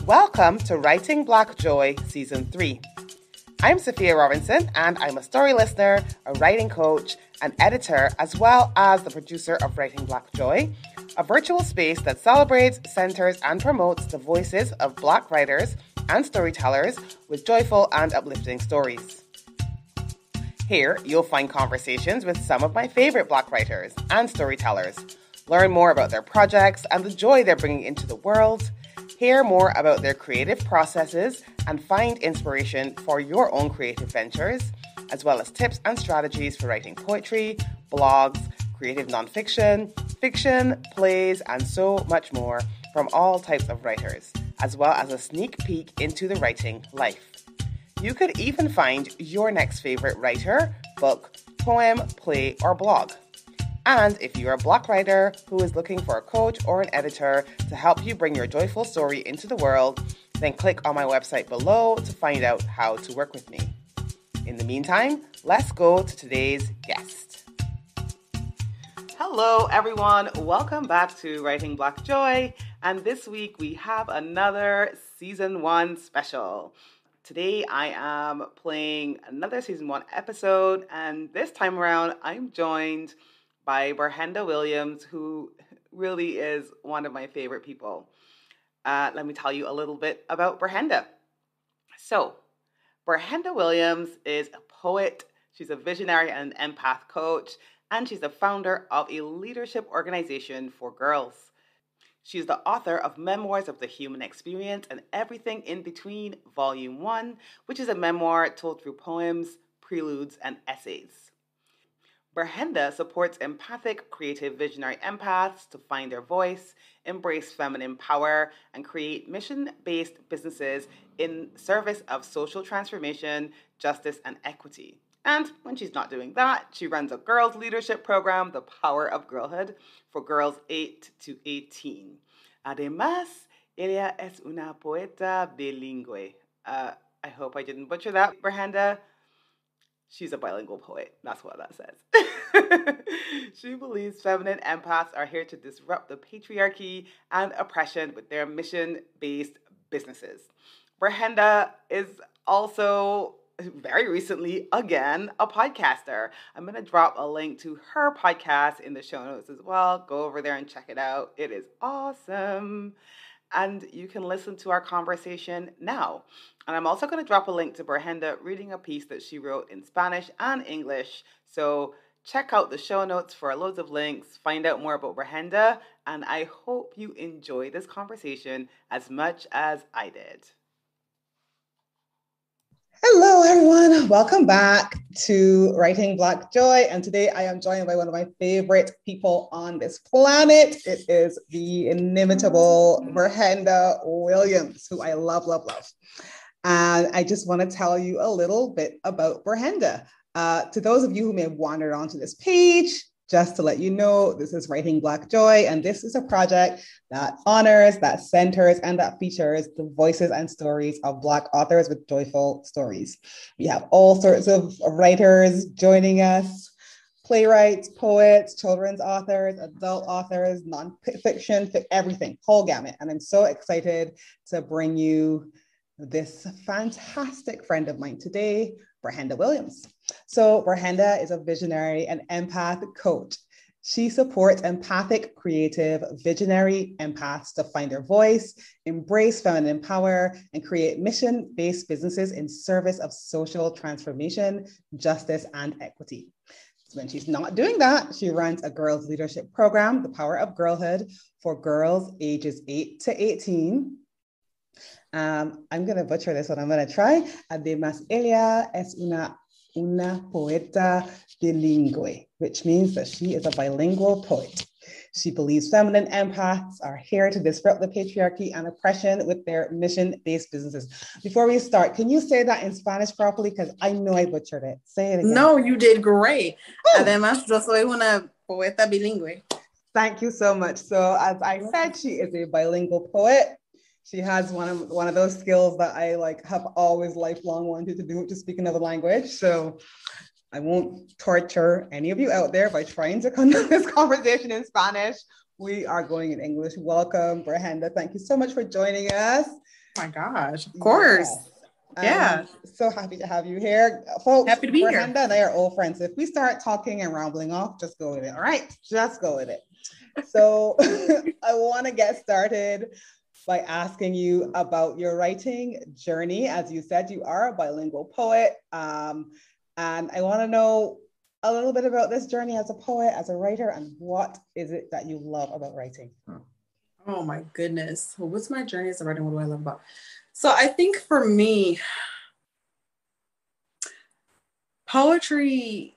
Welcome to Writing Black Joy Season 3. I'm Sophia Robinson, and I'm a story listener, a writing coach, an editor, as well as the producer of Writing Black Joy, a virtual space that celebrates, centers, and promotes the voices of Black writers and storytellers with joyful and uplifting stories. Here, you'll find conversations with some of my favorite Black writers and storytellers, learn more about their projects and the joy they're bringing into the world, hear more about their creative processes, and find inspiration for your own creative ventures, as well as tips and strategies for writing poetry, blogs, creative nonfiction, fiction, plays, and so much more from all types of writers, as well as a sneak peek into the writing life. You could even find your next favorite writer, book, poem, play, or blog. And if you're a Black writer who is looking for a coach or an editor to help you bring your joyful story into the world, then click on my website below to find out how to work with me. In the meantime, let's go to today's guest. Hello, everyone. Welcome back to Writing Black Joy. And this week we have another Season 1 special. Today I am playing another Season 1 episode, and this time around I'm joined by Ber-Henda Williams, who really is one of my favorite people. Let me tell you a little bit about Ber-Henda. So, Ber-Henda Williams is a poet, she's a visionary and an empath coach, and she's the founder of a leadership organization for girls. She's the author of Memoirs of the Human Experience and Everything in Between, Volume 1, which is a memoir told through poems, preludes, and essays. Ber-Henda supports empathic, creative, visionary empaths to find their voice, embrace feminine power, and create mission-based businesses in service of social transformation, justice, and equity. And when she's not doing that, she runs a girls' leadership program, the Power of Girlhood, for girls 8 to 18. Además, ella es una poeta bilingüe. I hope I didn't butcher that, Ber-Henda. She's a bilingual poet. That's what that says. She believes feminine empaths are here to disrupt the patriarchy and oppression with their mission-based businesses. Ber-Henda is also, very recently, again, a podcaster. I'm going to drop a link to her podcast in the show notes as well. Go over there and check it out. It is awesome. And you can listen to our conversation now. And I'm also going to drop a link to Ber-Henda reading a piece that she wrote in Spanish and English. So check out the show notes for loads of links, find out more about Ber-Henda, and I hope you enjoy this conversation as much as I did. Hello, everyone. Welcome back to Writing Black Joy. And today I am joined by one of my favorite people on this planet. It is the inimitable Ber-Henda Williams, who I love, love, love. And I just want to tell you a little bit about Ber-Henda. To those of you who may have wandered onto this page, just to let you know, this is Writing Black Joy, and this is a project that honors, that centers, and that features the voices and stories of Black authors with joyful stories. We have all sorts of writers joining us, playwrights, poets, children's authors, adult authors, nonfiction, everything, whole gamut. And I'm so excited to bring you this fantastic friend of mine today, Ber-Henda Williams. So Ber-Henda is a visionary and empath coach. She supports empathic, creative, visionary empaths to find their voice, embrace feminine power, and create mission-based businesses in service of social transformation, justice, and equity. When she's not doing that, she runs a girls' leadership program, the Power of Girlhood, for girls ages 8 to 18. I'm going to butcher this one. I'm going to try. Además, ella es una poeta bilingüe, which means that she is a bilingual poet. She believes feminine empaths are here to disrupt the patriarchy and oppression with their mission-based businesses. Before we start, can you say that in Spanish properly? Because I know I butchered it. Say it again. No, you did great. Además, yo soy una poeta bilingüe. Thank you so much. So as I said, she is a bilingual poet. She has one of those skills that I have always lifelong wanted to do, to speak another language. So I won't torture any of you out there by trying to conduct this conversation in Spanish. We are going in English. Welcome, Ber-Henda. Thank you so much for joining us. My gosh, of course. Yes. So happy to have you here, folks. Happy to be here. Ber-Henda and I are old friends. If we start talking and rambling off, just go with it. All right, just go with it. So I want to get started by asking you about your writing journey. As you said, you are a bilingual poet, and I want to know a little bit about this journey as a poet, as a writer, and what is it that you love about writing? Oh my goodness. Well, what's my journey as a writer? What do I love about? So I think for me, poetry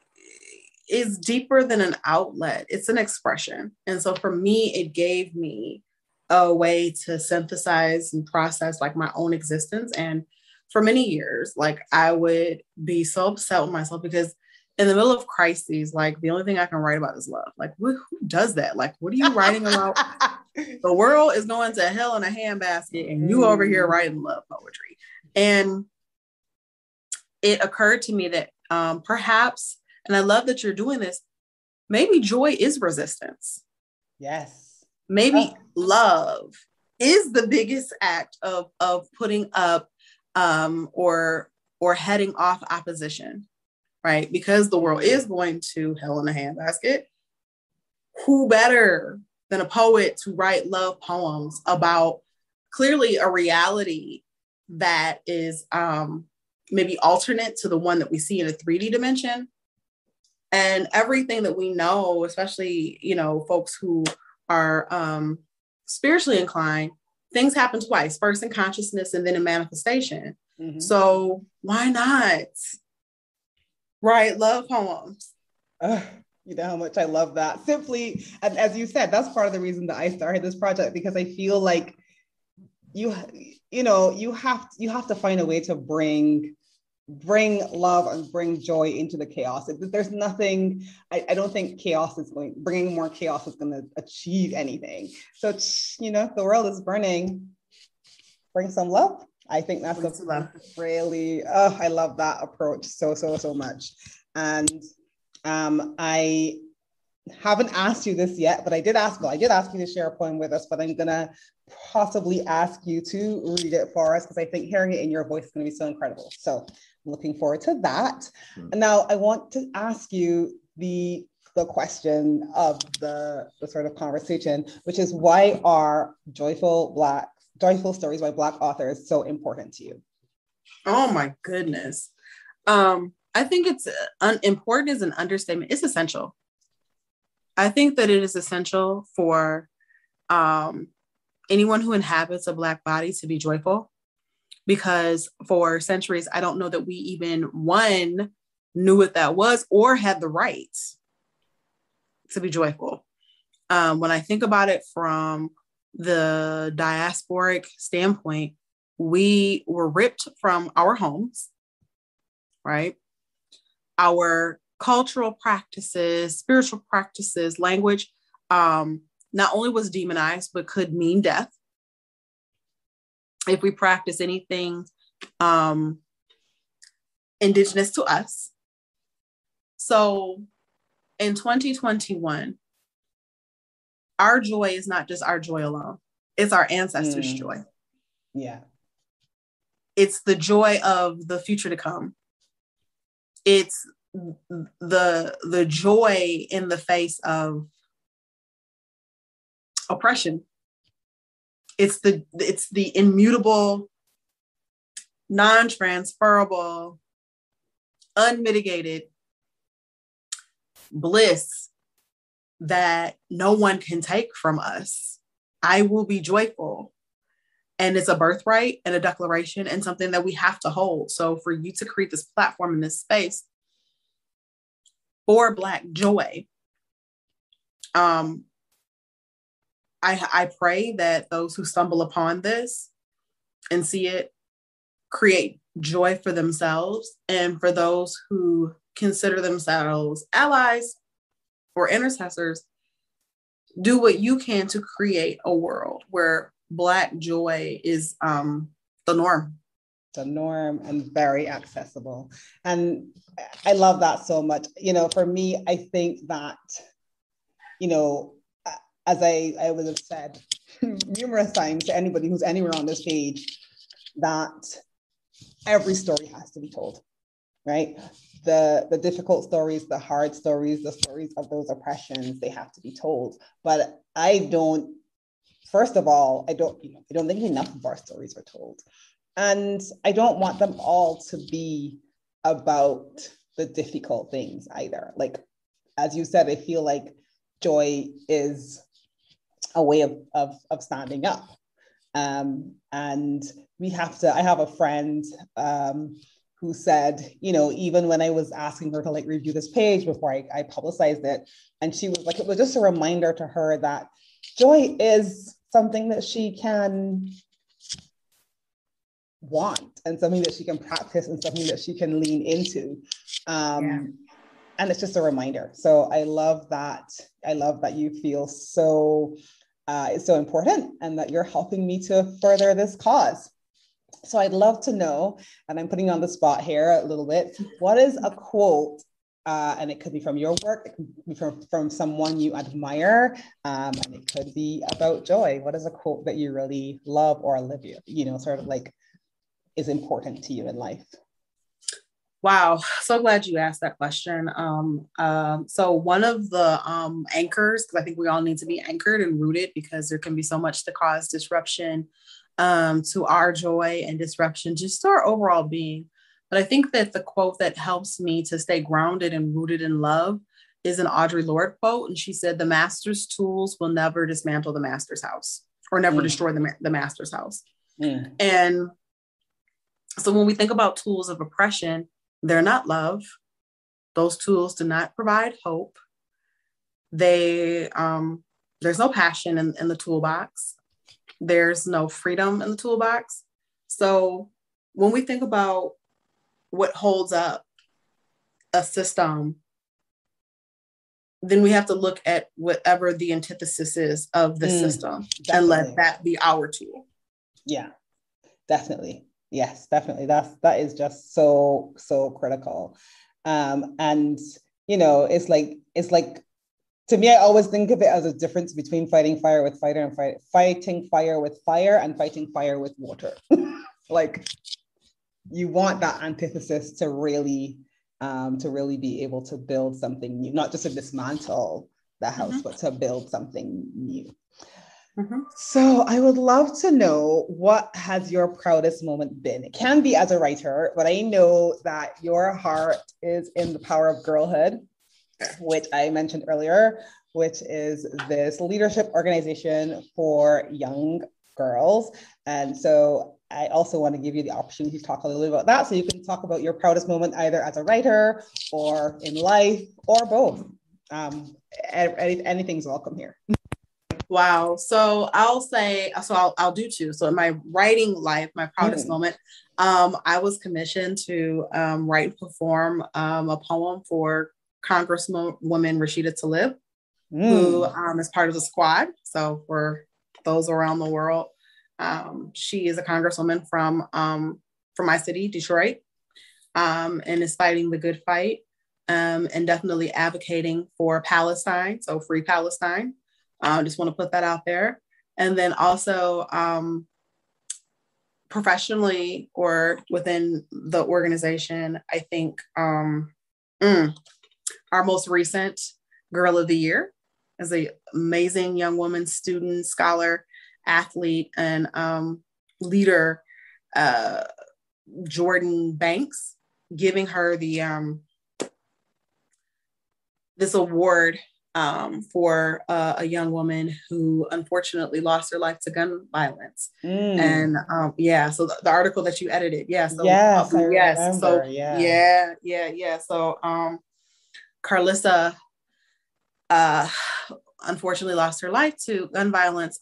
is deeper than an outlet. It's an expression. And so for me, it gave me a way to synthesize and process like my own existence. And for many years, like I would be so upset with myself because in the middle of crises, like the only thing I can write about is love. Like who does that? Like, what are you writing about? The world is going to hell in a handbasket and you over here writing love poetry. And it occurred to me that perhaps, and I love that you're doing this, maybe joy is resistance. Yes. Maybe love is the biggest act of putting up or heading off opposition, right? Because the world is going to hell in a handbasket. Who better than a poet to write love poems about clearly a reality that is maybe alternate to the one that we see in a 3D dimension? And everything that we know, especially, you know, folks who are spiritually inclined, things happen twice, first in consciousness and then in manifestation. Mm-hmm. So why not write love poems? You know how much I love that. Simply, and as you said, that's part of the reason that I started this project, because I feel like you have to find a way to bring love and bring joy into the chaos. There's nothing, I don't think bringing more chaos is going to achieve anything. So, you know, the world is burning, bring some love. I think that's really, I love that approach so much. And I haven't asked you this yet, but I did ask you to share a poem with us, but I'm gonna possibly ask you to read it for us because I think hearing it in your voice is gonna be so incredible. So I'm looking forward to that. And now I want to ask you the question of the sort of conversation, which is, why are joyful stories by Black authors so important to you? Oh my goodness. I think it's important is an understatement. It's essential. I think that it is essential for anyone who inhabits a Black body to be joyful, because for centuries, I don't know that we even knew what that was or had the right to be joyful. When I think about it from the diasporic standpoint, we were ripped from our homes, right? Our cultural practices, spiritual practices, language, not only was demonized, but could mean death if we practice anything indigenous to us. So in 2021, our joy is not just our joy alone. It's our ancestors' joy. Yeah. It's the joy of the future to come. It's the joy in the face of oppression. It's the immutable, non-transferable, unmitigated bliss that no one can take from us. I will be joyful. And it's a birthright and a declaration and something that we have to hold. So for you to create this platform in this space for Black joy, I pray that those who stumble upon this and see it create joy for themselves, and for those who consider themselves allies or intercessors, do what you can to create a world where Black joy is the norm. The norm, and very accessible. And I love that so much. You know, for me, I think that, you know, as I would have said numerous times to anybody who's anywhere on this page, that every story has to be told, right? The difficult stories, the hard stories, the stories of those oppressions, they have to be told. But first of all, I don't think enough of our stories are told. And I don't want them all to be about the difficult things either. Like, as you said, I feel like joy is a way of standing up. And I have a friend who said, even when I was asking her to like review this page before I publicized it, and she was like, it was just a reminder to her that joy is something that she can want and something that she can practice and something that she can lean into. And it's just a reminder. So I love that. I love that you feel so it's so important and that you're helping me to further this cause. So I'd love to know, and I'm putting you on the spot here a little bit, what is a quote, and it could be from your work, it could be from someone you admire, and it could be about joy. What is a quote that you really love or live, sort of like is important to you in life? Wow, so glad you asked that question. So one of the anchors, because I think we all need to be anchored and rooted, because there can be so much to cause disruption to our joy and disruption just to our overall being. But I think that the quote that helps me to stay grounded and rooted in love is an Audre Lorde quote. And she said, "The master's tools will never dismantle the master's house, or never destroy the master's house." And so when we think about tools of oppression, they're not love. Those tools do not provide hope. There's no passion in the toolbox. There's no freedom in the toolbox. So when we think about what holds up a system, then we have to look at whatever the antithesis is of the system, definitely, and let that be our tool. Yeah, definitely. Yes, definitely. That is just so critical. And it's like to me, I always think of it as a difference between fighting fire with fire and fighting fire with fire and fighting fire with water. Like, you want that antithesis to really be able to build something new, not just to dismantle the house, but to build something new. So I would love to know, what has your proudest moment been? It can be as a writer, but I know that your heart is in the Power of Girlhood, which I mentioned earlier, which is this leadership organization for young girls. And so I also want to give you the opportunity to talk a little bit about that. So you can talk about your proudest moment, either as a writer or in life or both. Anything's welcome here. Wow. So I'll do two. So in my writing life, my proudest moment, I was commissioned to write and perform a poem for Congresswoman Rashida Tlaib, who is part of the squad. So for those around the world, she is a congresswoman from my city, Detroit, and is fighting the good fight, and definitely advocating for Palestine. So free Palestine. Just want to put that out there. And then also professionally or within the organization, I think our most recent Girl of the Year is an amazing young woman, student, scholar, athlete, and leader, Jordan Banks, giving her the this award for a young woman who unfortunately lost her life to gun violence. And so the article that you edited, So Carlissa unfortunately lost her life to gun violence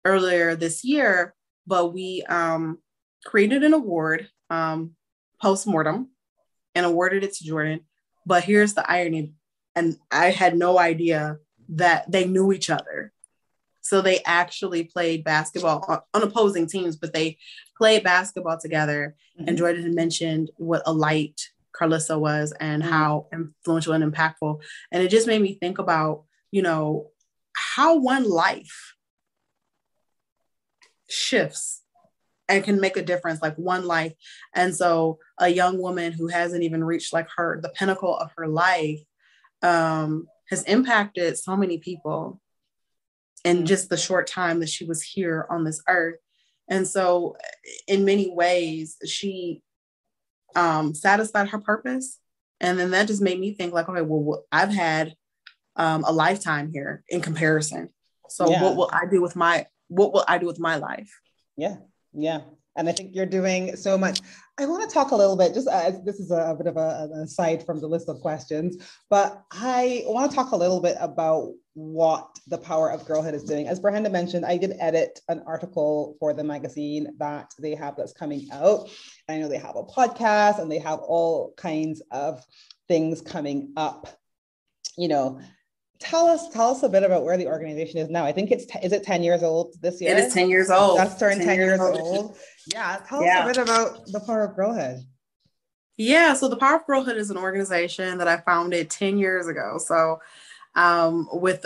earlier this year, but we created an award post-mortem and awarded it to Jordan. But here's the irony. And I had no idea that they knew each other. So they actually played basketball on opposing teams, but they played basketball together. And Jordan had mentioned what a light Carlissa was and how influential and impactful. And it just made me think about, how one life shifts and can make a difference, like one life. And so a young woman who hasn't even reached like the pinnacle of her life has impacted so many people in just the short time that she was here on this earth. And so in many ways, she satisfied her purpose. And then that just made me think like, okay, well, I've had a lifetime here in comparison. So what will I do with my life? Yeah. Yeah. And I think you're doing so much. I want to talk a little bit, just as this is a bit of an aside from the list of questions, but I want to talk a little bit about what the Power of Girlhood is doing. As Ber-Henda mentioned, I did edit an article for the magazine that they have that's coming out. I know they have a podcast and they have all kinds of things coming up. You know, tell us a bit about where the organization is now. I think is it 10 years old this year? It is 10 years old. Just turned 10 years old. Yeah. Tell us a bit about the Power of Girlhood. Yeah. So the Power of Girlhood is an organization that I founded 10 years ago. So with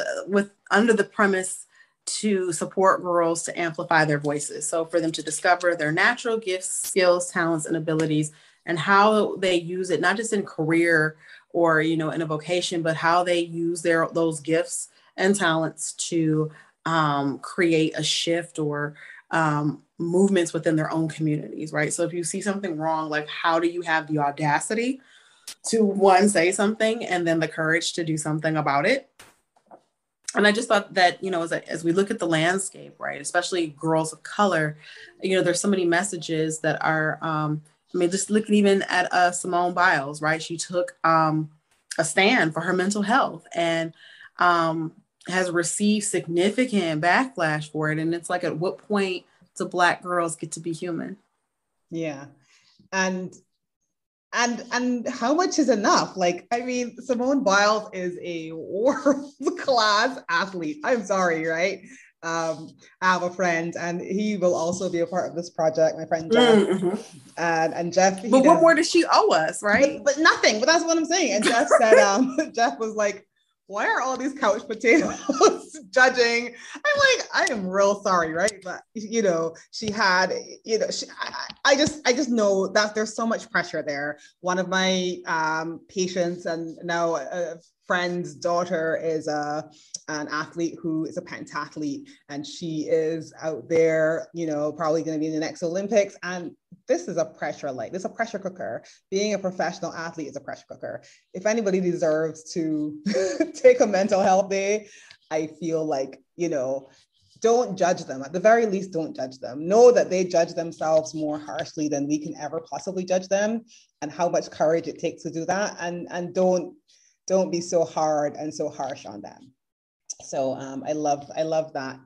under the premise to support girls to amplify their voices. So for them to discover their natural gifts, skills, talents, and abilities, and how they use it, not just in career or, in a vocation, but how they use those gifts and talents to create a shift or movements within their own communities, right? So if you see something wrong, like how do you have the audacity to one, say something, and then the courage to do something about it? And I just thought that, as we look at the landscape, right, especially girls of color, there's so many messages that are, just looking even at Simone Biles, right? She took a stand for her mental health and has received significant backlash for it. And it's like, at what point do Black girls get to be human? Yeah. And how much is enough? Like, I mean, Simone Biles is a world-class athlete. I'm sorry, right? I have a friend and he will also be a part of this project, my friend Jeff. Mm-hmm. And Jeff, but what more does she owe us, right? But nothing. But that's what I'm saying. And Jeff said, Jeff was like, why are all these couch potatoes judging? I'm like, I am real sorry, right? But she had, I just know that there's so much pressure there. One of my patients and now a friend's daughter is an athlete who is a pentathlete, and she is out there, probably going to be in the next Olympics. And this is a pressure cooker. Being a professional athlete is a pressure cooker. If anybody deserves to take a mental health day, I feel like, don't judge them. At the very least, don't judge them. Know that they judge themselves more harshly than we can ever possibly judge them, and how much courage it takes to do that. And don't be so hard and so harsh on them. So I love that.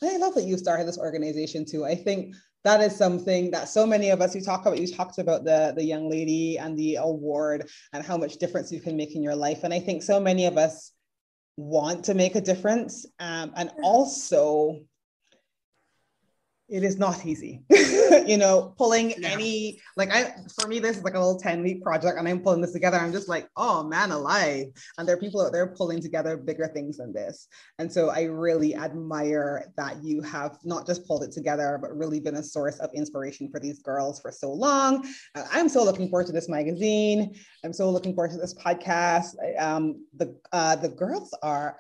And I love that you started this organization too. I think that is something that so many of us, you talked about the young lady and the award and how much difference you can make in your life. And I think so many of us want to make a difference. And also, it is not easy, pulling any, for me, this is like a little 10-week project and I'm pulling this together. I'm just like, oh man, alive. And there are people out there pulling together bigger things than this. And so I really admire that you have not just pulled it together, but really been a source of inspiration for these girls for so long. I'm so looking forward to this magazine. I'm so looking forward to this podcast. The girls are,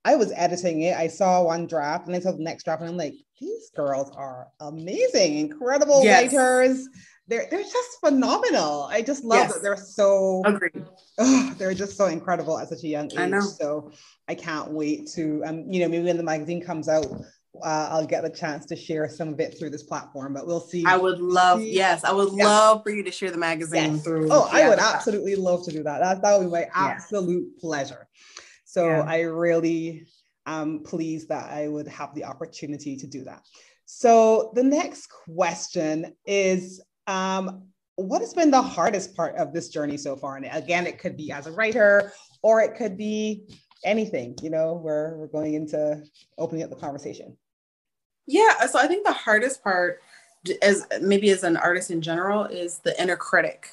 I was editing it. I saw one draft and I saw the next draft and I'm like, these girls are amazing, incredible writers. They're just phenomenal. I just love that they're so, they're just so incredible at such a young age. I know. So I can't wait to, maybe when the magazine comes out, I'll get the chance to share some of it through this platform, but we'll see. I would love, love for you to share the magazine through. Oh, I would absolutely love to do that. That would be my absolute pleasure. So I really am pleased that I would have the opportunity to do that. So the next question is, what has been the hardest part of this journey so far? And again, it could be as a writer, or it could be anything, we're going into opening up the conversation. Yeah, so I think the hardest part, as an artist in general, is the inner critic,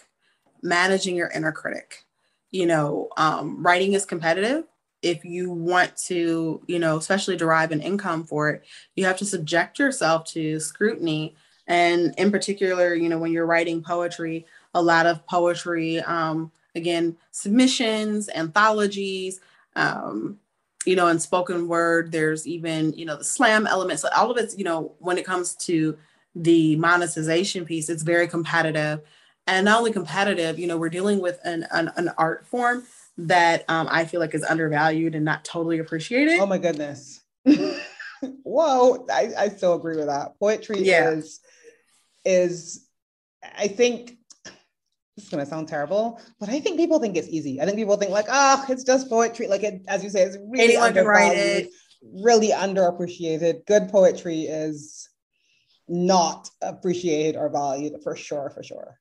managing your inner critic. Writing is competitive. If you want to, especially derive an income for it, you have to subject yourself to scrutiny And in particular, when you're writing poetry, a lot of poetry, again, submissions, anthologies, and spoken word, there's even, the slam element. So all of it's, when it comes to the monetization piece, it's very competitive. And not only competitive, we're dealing with an art form that I feel like is undervalued and not totally appreciated. Oh my goodness. Whoa, I so agree with that. Poetry is, I think, this is going to sound terrible, but I think people think it's easy. I think people think like, it's just poetry. Like it, as you say, it's really anyone can write it. Really underappreciated. Good poetry is not appreciated or valued for sure.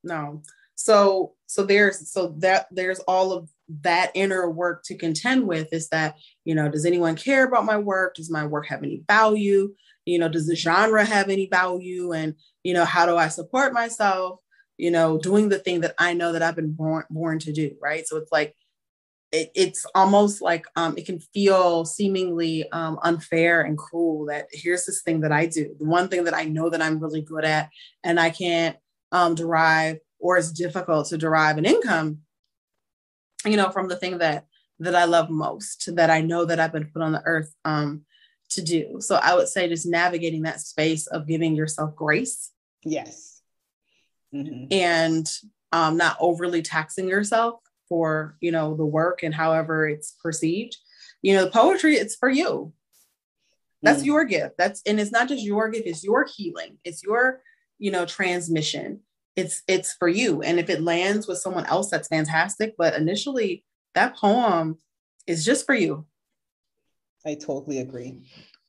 No. So there's all of that inner work to contend with, is that, does anyone care about my work? Does my work have any value? Does the genre have any value? And, how do I support myself, doing the thing that I know that I've been born to do. Right. So it's like, it's almost like it can feel seemingly unfair and cruel that here's this thing that I do, the one thing that I know that I'm really good at, and I can't derive, or it's difficult to derive an income, from the thing that I love most, that I know that I've been put on the earth to do. So I would say just navigating that space of giving yourself grace. Yes. Mm-hmm. And not overly taxing yourself for, the work and however it's perceived. The poetry, it's for you. That's your gift. And it's not just your gift, it's your healing. It's your, transmission. It's for you. And if it lands with someone else, that's fantastic. But initially that poem is just for you. I totally agree.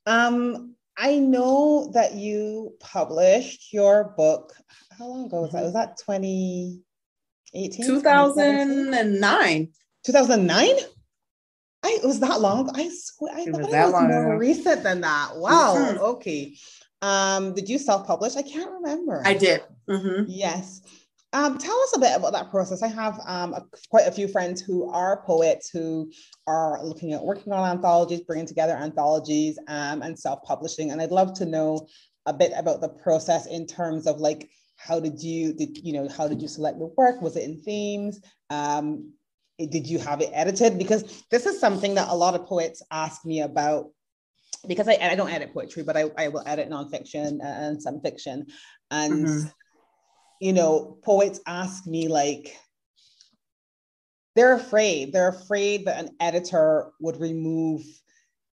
I know that you published your book. How long ago was that? Was that 2018? 2009. 2009? It was that long. I thought it was more recent than that. Wow. Mm-hmm. Okay. Did you self-publish? I can't remember. I did. Mm-hmm. Yes. Tell us a bit about that process. I have quite a few friends who are poets who are working on anthologies, bringing together anthologies and self-publishing. And I'd love to know a bit about the process in terms of like, how did you select the work? Was it in themes? Did you have it edited? Because this is something that a lot of poets ask me about, because I don't edit poetry, but I will edit nonfiction and some fiction. And mm-hmm. Poets ask me, like, they're afraid that an editor would remove,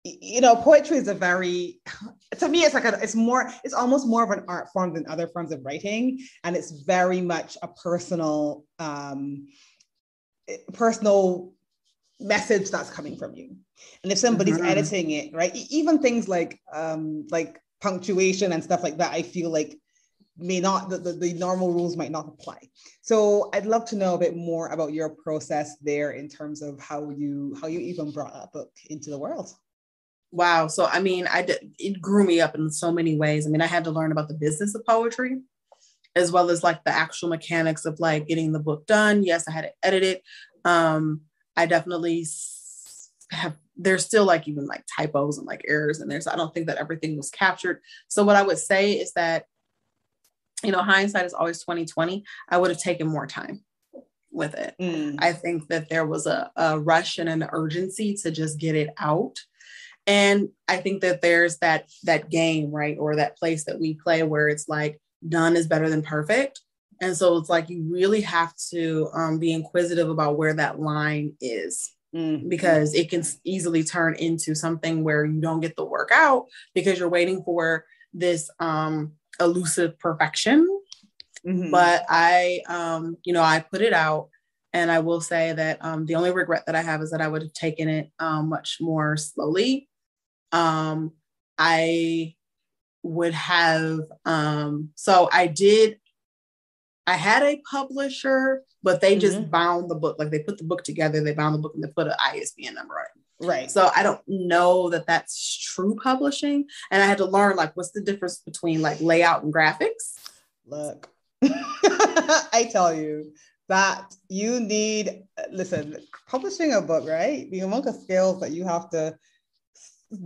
poetry is to me, it's almost more of an art form than other forms of writing. And it's very much a personal message that's coming from you. And if somebody's mm-hmm. editing it, right, even things like punctuation and stuff like that, I feel like the normal rules might not apply. So I'd love to know a bit more about your process there in terms of how you even brought that book into the world. Wow. So, I mean, it grew me up in so many ways. I mean, I had to learn about the business of poetry, as well as like the actual mechanics of like getting the book done. Yes, I had to edit it. I definitely there's still like even like typos and like errors in there. So I don't think that everything was captured. So what I would say is that, hindsight is always 20/20. I would have taken more time with it. I think that there was a rush and an urgency to just get it out. And I think that there's that game, right? Or that place that we play where it's like done is better than perfect. And so it's like, you really have to be inquisitive about where that line is, because it can easily turn into something where you don't get the work out because you're waiting for this elusive perfection. Mm-hmm. But I put it out, and I will say that the only regret that I have is that I would have taken it much more slowly. I would have, I had a publisher, but they just bound the book. Like they put the book together, they bound the book, and they put an ISBN number on it. Right. So I don't know that that's true publishing. And I had to learn, like, what's the difference between like layout and graphics? Look, I tell you that you need, listen, publishing a book, right? The amount of skills that you have to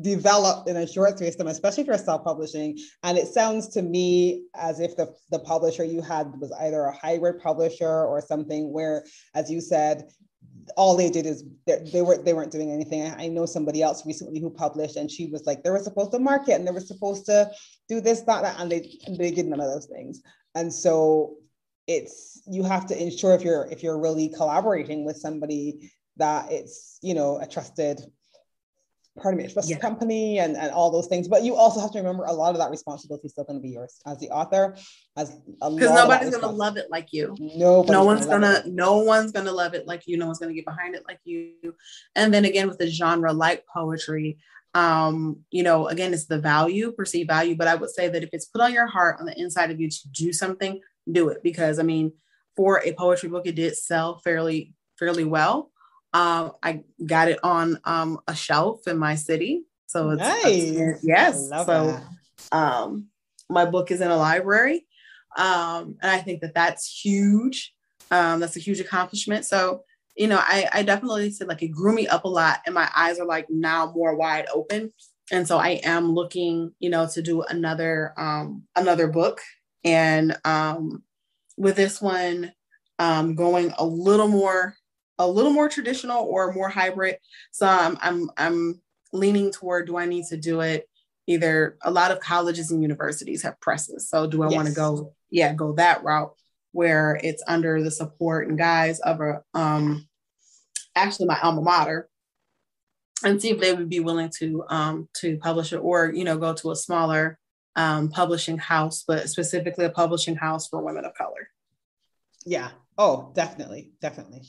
developed in a short space of time, especially if you're self-publishing. And it sounds to me as if the publisher you had was either a hybrid publisher or something where, as you said, all they did is they weren't doing anything. I know somebody else recently who published, and she was like, they were supposed to market and they were supposed to do this, that, and they did none of those things. And so you have to ensure if you're really collaborating with somebody that it's, a trusted company and all those things. But you also have to remember a lot of that responsibility is still going to be yours as the author, because nobody's going to love it like you. No one's going to love it like you. No one's going to get behind it like you. And then again, with the genre like poetry, again, it's the perceived value. But I would say that if it's put on your heart, on the inside of you to do something, do it. Because for a poetry book, it did sell fairly well. I got it on a shelf in my city. So it's nice. Yes. So my book is in a library. And I think that that's huge. That's a huge accomplishment. So, I definitely said it grew me up a lot, and my eyes are now more wide open. And so I am looking, to do another book. And with this one, going a little more traditional or more hybrid. So I'm leaning toward, do I need to do it? Either a lot of colleges and universities have presses. So do I want to go that route where it's under the support and guise of actually my alma mater, and see if they would be willing to publish it, or, go to a smaller publishing house, but specifically a publishing house for women of color. Yeah. Oh, definitely.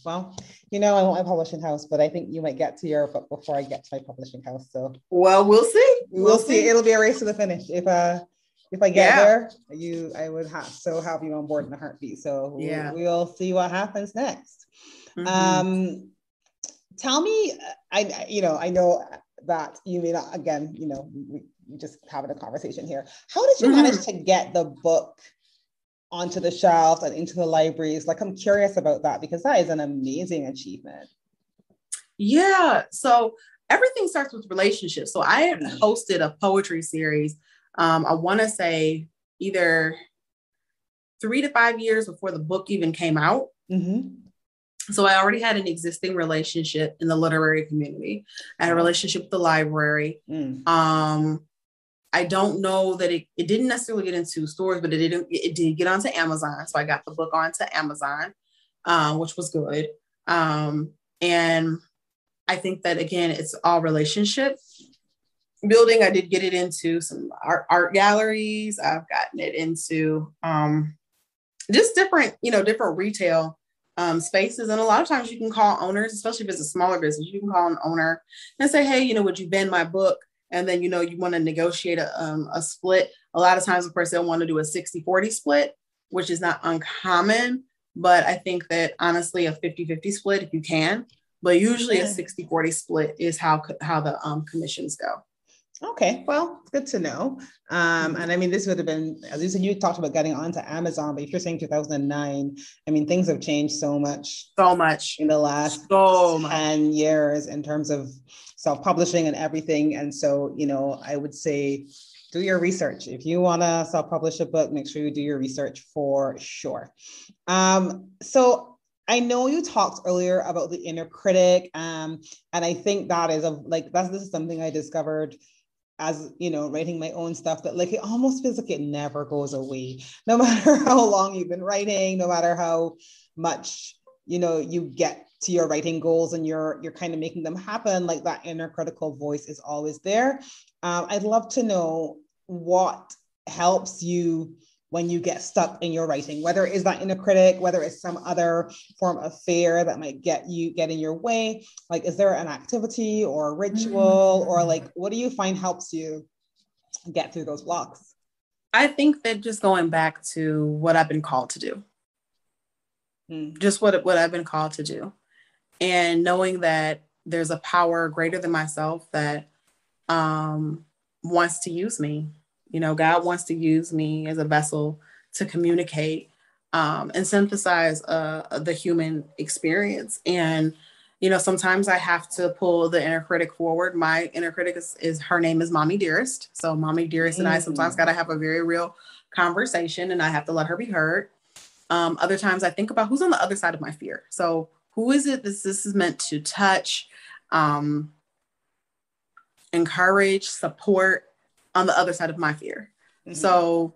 Well, I want my publishing house, but I think you might get to your book before I get to my publishing house. So, well, we'll see. We'll see. It'll be a race to the finish. If I get there, I would have you on board in a heartbeat. So we'll see what happens next. Mm-hmm. Tell me, I know that you may not, again, we just having a conversation here. How did you manage to get the book onto the shelves and into the libraries? I'm curious about that, because that is an amazing achievement. Yeah. So everything starts with relationships. So I hosted a poetry series. I want to say either 3 to 5 years before the book even came out. Mm-hmm. So I already had an existing relationship in the literary community. I had a relationship with the library. I don't know that it didn't necessarily get into stores, but it did get onto Amazon. So I got the book onto Amazon, which was good. And I think that, again, it's all relationship building. I did get it into some art galleries. I've gotten it into just different retail spaces. And a lot of times you can call owners, especially if it's a smaller business, you can call an owner and say, hey, would you vend my book? And then, you want to negotiate a split. A lot of times, of course, they'll want to do a 60-40 split, which is not uncommon. But I think that, honestly, a 50-50 split, if you can. But usually a 60-40 split is how the commissions go. Okay, well, good to know. And this would have been, as you said, you talked about getting onto Amazon, but if you're saying 2009, things have changed so much in the last 10 years in terms of self-publishing and everything. And so, I would say, do your research. If you want to self-publish a book, make sure you do your research for sure. So I know you talked earlier about the inner critic, and I think that is this is something I discovered as, writing my own stuff, that it almost feels like it never goes away, no matter how long you've been writing, no matter how much, you get to your writing goals and you're kind of making them happen. That inner critical voice is always there. I'd love to know what helps you when you get stuck in your writing, whether it's that inner critic, whether it's some other form of fear that might get in your way. Is there an activity or a ritual, or what do you find helps you get through those blocks? I think that just going back to what I've been called to do, just what I've been called to do, and knowing that there's a power greater than myself that wants to use me. God wants to use me as a vessel to communicate and synthesize the human experience. And Sometimes I have to pull the inner critic forward. My inner critic is her name is Mommy Dearest. So Mommy Dearest and I sometimes got to have a very real conversation, and I have to let her be heard. Other times I think about who's on the other side of my fear. So who is it this is meant to touch, encourage, support on the other side of my fear. Mm-hmm. So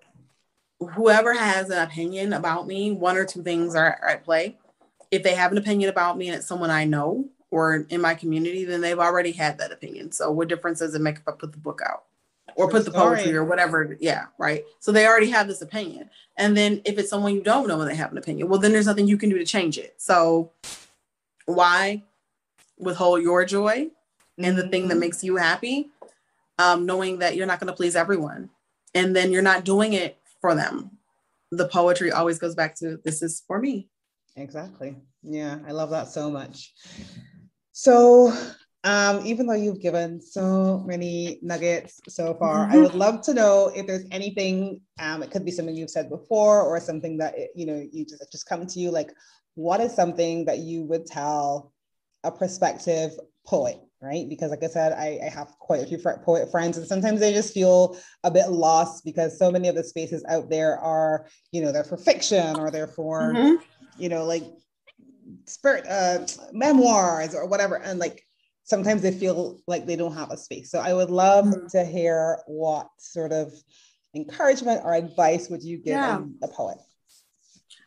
whoever has an opinion about me, one or two things are at play. If they have an opinion about me and it's someone I know or in my community, then they've already had that opinion. So what difference does it make if I put the book out or put the poetry or whatever? Yeah, right. So they already have this opinion. And then if it's someone you don't know and they have an opinion, well, then there's nothing you can do to change it. So why withhold your joy and the thing that makes you happy, knowing that you're not going to please everyone, and then you're not doing it for them. The poetry always goes back to, this is for me. Exactly. Yeah, I love that so much. So even though you've given so many nuggets so far, I would love to know if there's anything, it could be something you've said before or something that, you just come to you, like, what is something that you would tell a prospective poet, right? Because like I said, I have quite a few poet friends, and sometimes they just feel a bit lost because so many of the spaces out there are, they're for fiction or they're for, like spirit memoirs or whatever. And like, sometimes they feel like they don't have a space. So I would love to hear what sort of encouragement or advice would you give a poet?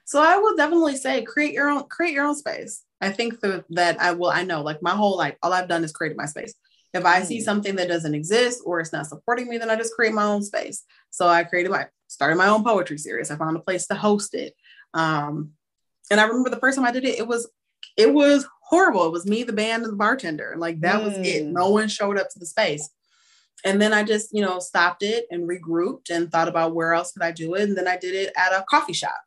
So I will definitely say, create your own space. I think that I know, like, my whole life, all I've done is create my space. If I see something that doesn't exist or it's not supporting me, then I just create my own space. So I started my own poetry series. I found a place to host it. And I remember the first time I did it, it was horrible. It was me, the band, and the bartender. Like, that was it. No one showed up to the space. And then I just, stopped it and regrouped and thought about where else could I do it. And then I did it at a coffee shop,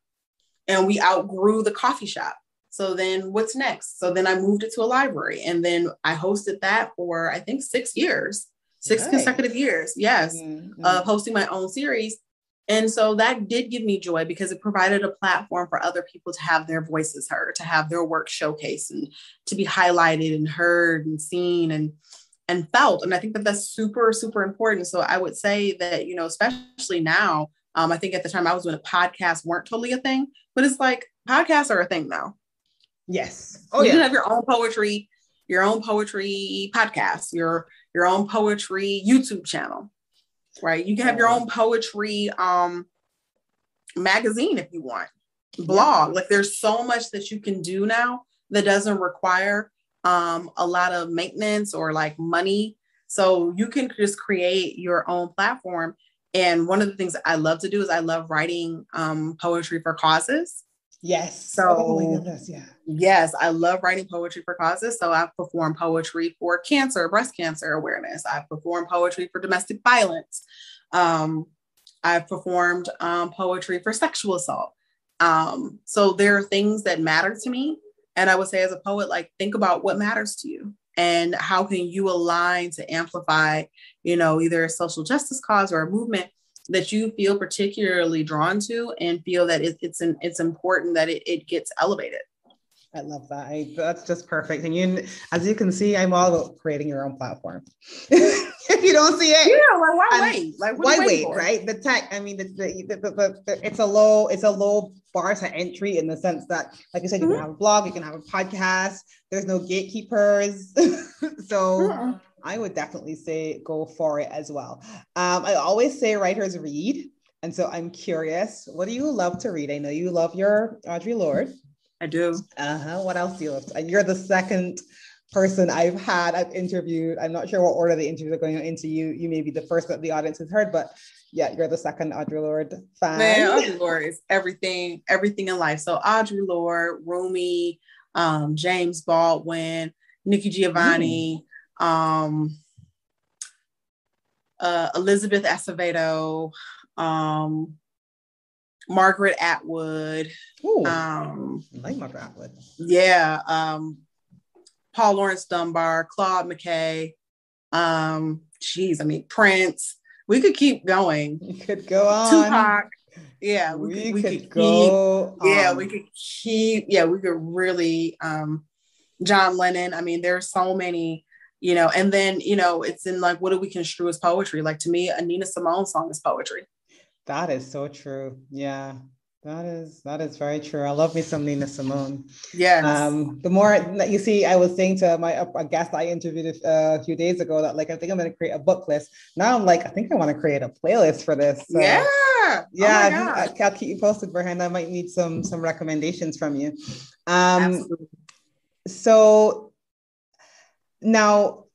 and we outgrew the coffee shop. So then what's next? So then I moved it to a library, and then I hosted that for, I think, 6 years, consecutive years. Yes. Of hosting my own series. And so that did give me joy because it provided a platform for other people to have their voices heard, to have their work showcased, and to be highlighted and heard and seen and felt. And I think that that's super, super important. So I would say that, especially now, I think at the time I was doing podcasts weren't totally a thing, but it's like, podcasts are a thing now. Yes. You can have your own poetry podcast, your own poetry YouTube channel. Right. You can have your own poetry magazine if you want, blog. Like, there's so much that you can do now that doesn't require a lot of maintenance or like money. So you can just create your own platform. And one of the things I love to do is I love writing poetry for causes. Yes. So, oh my goodness, yeah. Yes, I love writing poetry for causes. So I've performed poetry for breast cancer awareness. I've performed poetry for domestic violence. I've performed poetry for sexual assault. So there are things that matter to me. And I would say, as a poet, like, think about what matters to you and how can you align to amplify, either a social justice cause or a movement that you feel particularly drawn to and feel that it's important that it gets elevated. I love that. That's just perfect. And as you can see, I'm all about creating your own platform. If you don't see it, why wait? Like, why wait? Right? The tech. I mean, it's a low bar to entry in the sense that, like you said, you can have a blog, you can have a podcast. There's no gatekeepers, so I would definitely say go for it as well. I always say writers read, and so I'm curious, what do you love to read? I know you love your Audre Lorde. I do. What else do you love? And you're the second person I've interviewed. I'm not sure what order the interviews are going into. You may be the first that the audience has heard, but yeah, you're the second Audre Lorde fan. Man, Audre Lorde is everything in life. So Audre Lorde, Rumi, James Baldwin, Nikki Giovanni, Elizabeth Acevedo, Margaret Atwood. Ooh, I like Margaret Atwood. Yeah. Paul Laurence Dunbar, Claude McKay. Prince. We could keep going. You could go on. Tupac. Yeah, we could go. Yeah, we could keep. Yeah, we could really John Lennon. I mean, there's so many, and then, it's in like, what do we construe as poetry? Like, to me, a Nina Simone song is poetry. That is so true. Yeah. That is very true. I love me some Nina Simone. Yes. The more that you see, I was saying to a guest I interviewed a few days ago that like, I think I'm going to create a book list. Now I'm like, I think I want to create a playlist for this. So, yeah. Yeah. I'll keep you posted, Ber-Henda. I might need some recommendations from you. Absolutely. So now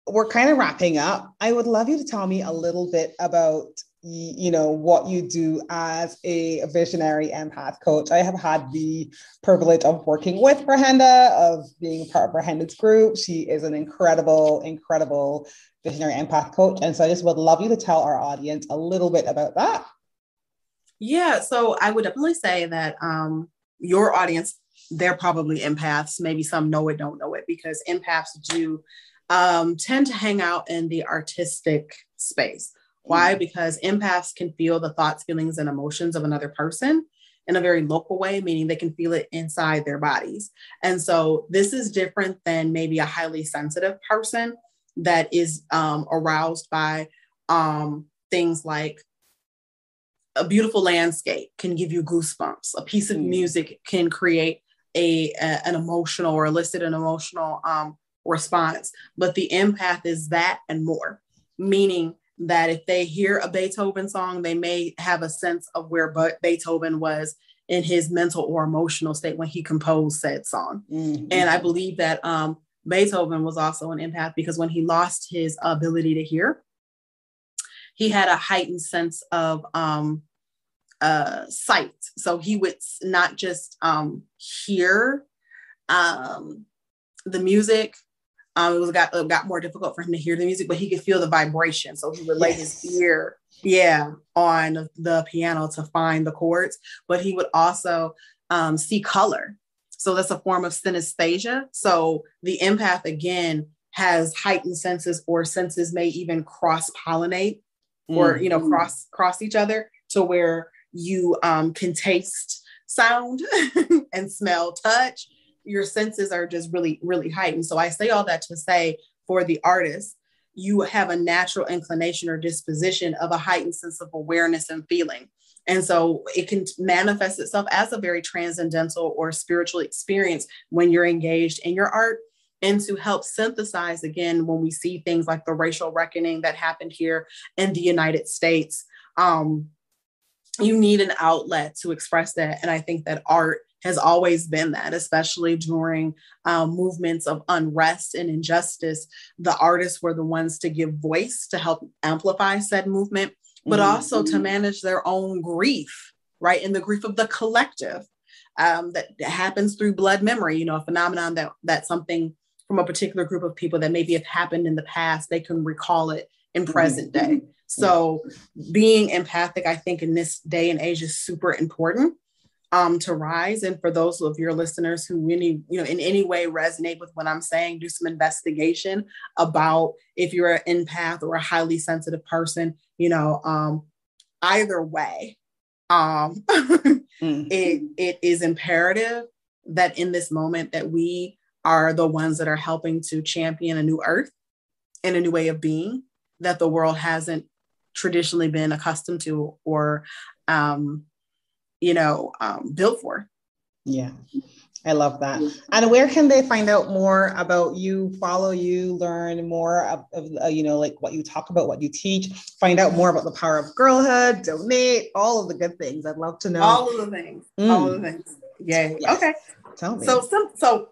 we're kind of wrapping up. I would love you to tell me a little bit about what you do as a visionary empath coach. I have had the privilege of working with Ber-Henda, of being part of Ber-Henda's group. She is an incredible visionary empath coach. And so I just would love you to tell our audience a little bit about that. Yeah, so I would definitely say that your audience, they're probably empaths. Maybe some know it, don't know it, because empaths do tend to hang out in the artistic space. Why? Because empaths can feel the thoughts, feelings, and emotions of another person in a very local way, meaning they can feel it inside their bodies. And so this is different than maybe a highly sensitive person that is aroused by things like a beautiful landscape can give you goosebumps. A piece of music can create an emotional or elicit an emotional response. But the empath is that and more, meaning that if they hear a Beethoven song, they may have a sense of where Beethoven was in his mental or emotional state when he composed said song. Mm-hmm. And I believe that Beethoven was also an empath because when he lost his ability to hear, he had a heightened sense of sight. So he would not just hear the music. It got more difficult for him to hear the music, but he could feel the vibration. So he would lay his ear, on the piano to find the chords, but he would also see color. So that's a form of synesthesia. So the empath, again, has heightened senses, or senses may even cross-pollinate or, cross each other, to where you can taste sound and smell, touch. Your senses are just really, really heightened. So I say all that to say, for the artist, you have a natural inclination or disposition of a heightened sense of awareness and feeling. And so it can manifest itself as a very transcendental or spiritual experience when you're engaged in your art. And to help synthesize, again, when we see things like the racial reckoning that happened here in the United States, you need an outlet to express that. And I think that art has always been that, especially during movements of unrest and injustice. The artists were the ones to give voice, to help amplify said movement, but also to manage their own grief, right? And the grief of the collective that happens through blood memory, a phenomenon that something from a particular group of people that maybe have happened in the past, they can recall it in present day. So being empathic, I think in this day and age, is super important to rise. And for those of your listeners who really, in any way resonate with what I'm saying, do some investigation about if you're an empath or a highly sensitive person, either way, it is imperative that in this moment that we are the ones that are helping to champion a new earth and a new way of being that the world hasn't traditionally been accustomed to or, built for. Yeah, I love that. And where can they find out more about you, follow you, learn more of like what you talk about, what you teach, find out more about the Power of Girlhood, donate, all of the good things? I'd love to know. All of the things. All of the things. Yay. Yes. Okay. Tell me. So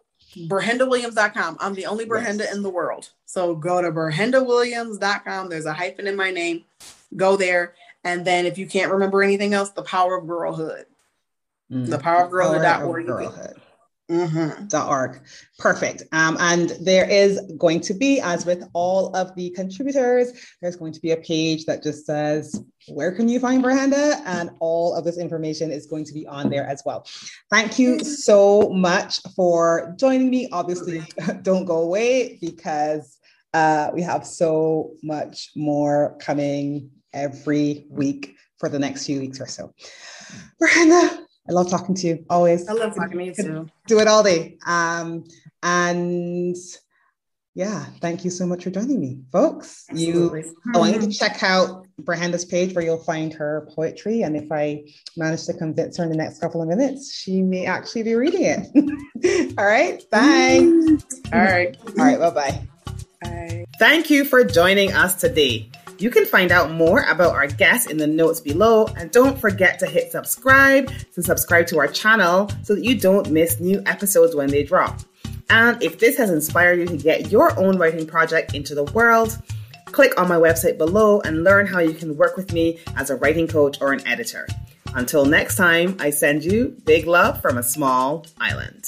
Ber-HendaWilliams.com. I'm the only Ber-Henda in the world. So go to Ber-HendaWilliams.com. There's a hyphen in my name. Go there. And then if you can't remember anything else, the Power of Girlhood. The Power of Girlhood.org. .org. Perfect. And there is going to be, as with all of the contributors, there's going to be a page that just says, where can you find Ber-Henda? And all of this information is going to be on there as well. Thank you so much for joining me. Obviously, don't go away because we have so much more coming every week for the next few weeks or so. Ber-Henda, I love talking to you always. I love talking to you too. Do it all day. And yeah, thank you so much for joining me, folks. Absolutely. I want you to check out Ber-Henda's page where you'll find her poetry. And if I manage to convince her in the next couple of minutes, she may actually be reading it. All right. Bye. All right. Bye-bye. Bye. Thank you for joining us today. You can find out more about our guests in the notes below, and don't forget to hit subscribe to our channel so that you don't miss new episodes when they drop. And if this has inspired you to get your own writing project into the world, click on my website below and learn how you can work with me as a writing coach or an editor. Until next time, I send you big love from a small island.